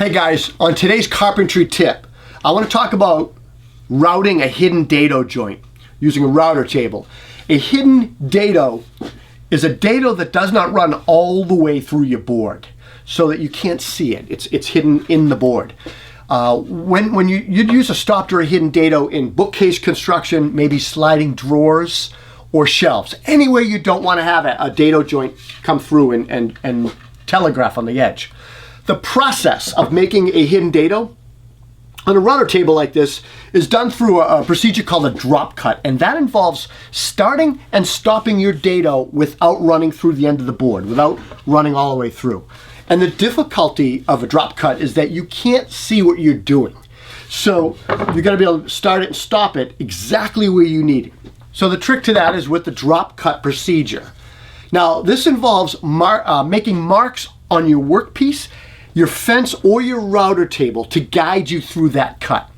Hey guys, on today's carpentry tip, I want to talk about routing a hidden dado joint using a router table. A hidden dado is a dado that does not run all the way through your board so that you can't see it. It's hidden in the board. When you'd use a stopped or a hidden dado in bookcase construction, maybe sliding drawers or shelves, anywhere you don't want to have a dado joint come through and telegraph on the edge. The process of making a hidden dado on a router table like this is done through a procedure called a drop cut, and that involves starting and stopping your dado without running through the end of the board, without running all the way through. And the difficulty of a drop cut is that you can't see what you're doing. So you're going to be able to start it and stop it exactly where you need it. So the trick to that is with the drop cut procedure. Now this involves making marks on your workpiece, your fence, or your router table to guide you through that cut.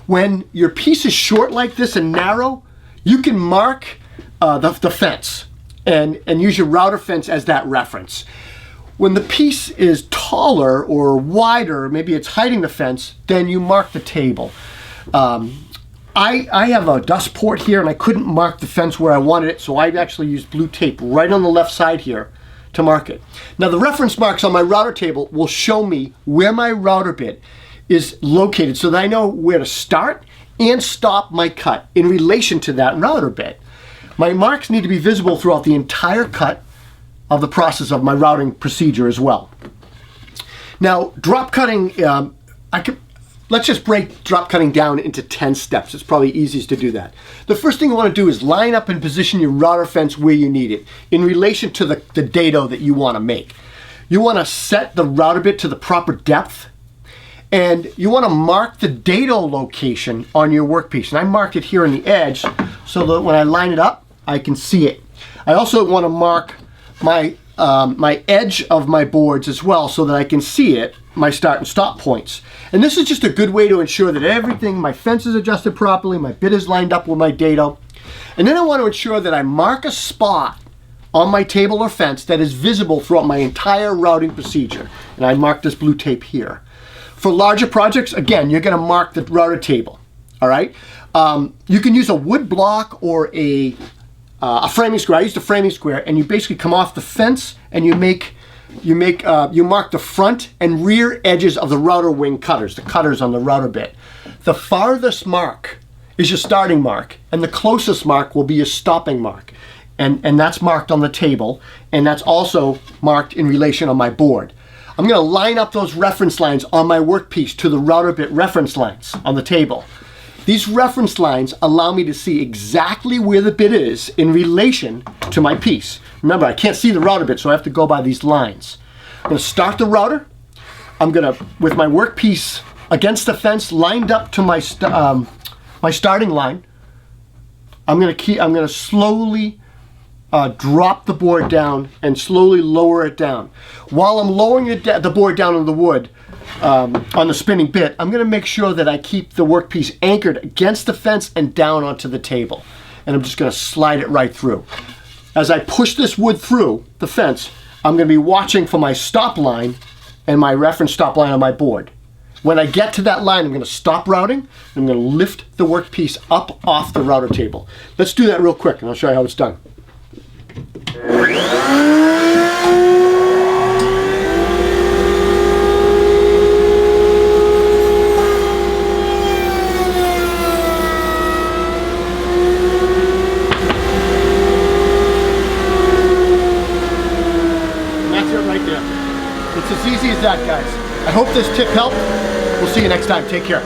When your piece is short like this and narrow, you can mark the fence and use your router fence as that reference. When the piece is taller or wider, maybe it's hiding the fence, then you mark the table. I have a dust port here and I couldn't mark the fence where I wanted it, so I actually used blue tape right on the left side here to mark it. Now the reference marks on my router table will show me where my router bit is located so that I know where to start and stop my cut in relation to that router bit. My marks need to be visible throughout the entire cut of the process of my routing procedure as well. Now drop cutting, let's just break drop cutting down into 10 steps. It's probably easiest to do that. The first thing you want to do is line up and position your router fence where you need it in relation to the dado that you want to make. You want to set the router bit to the proper depth, and you want to mark the dado location on your workpiece. And I marked it here on the edge so that when I line it up, I can see it. I also want to mark my edge of my boards as well so that I can see it, my start and stop points. And this is just a good way to ensure that everything, my fence is adjusted properly, my bit is lined up with my dado. And then I want to ensure that I mark a spot on my table or fence that is visible throughout my entire routing procedure. And I mark this blue tape here. For larger projects, again, you're going to mark the router table, all right? You can use a wood block or a framing square. I used a framing square, and you basically come off the fence and you mark the front and rear edges of the router wing cutters, the cutters on the router bit. The farthest mark is your starting mark, and the closest mark will be your stopping mark. And that's marked on the table, and that's also marked in relation on my board. I'm going to line up those reference lines on my workpiece to the router bit reference lines on the table. These reference lines allow me to see exactly where the bit is in relation to my piece. Remember, I can't see the router bit, so I have to go by these lines. I'm going to start the router. I'm going to, with my workpiece against the fence, lined up to my starting line, I'm going to slowly drop the board down and slowly lower it down. While I'm lowering the board down on the wood, on the spinning bit, I'm going to make sure that I keep the workpiece anchored against the fence and down onto the table. And I'm just going to slide it right through. As I push this wood through the fence, I'm going to be watching for my stop line and my reference stop line on my board. When I get to that line, I'm going to stop routing, and I'm going to lift the workpiece up off the router table. Let's do that real quick, and I'll show you how it's done. It's as easy as that, guys. I hope this tip helped. We'll see you next time. Take care.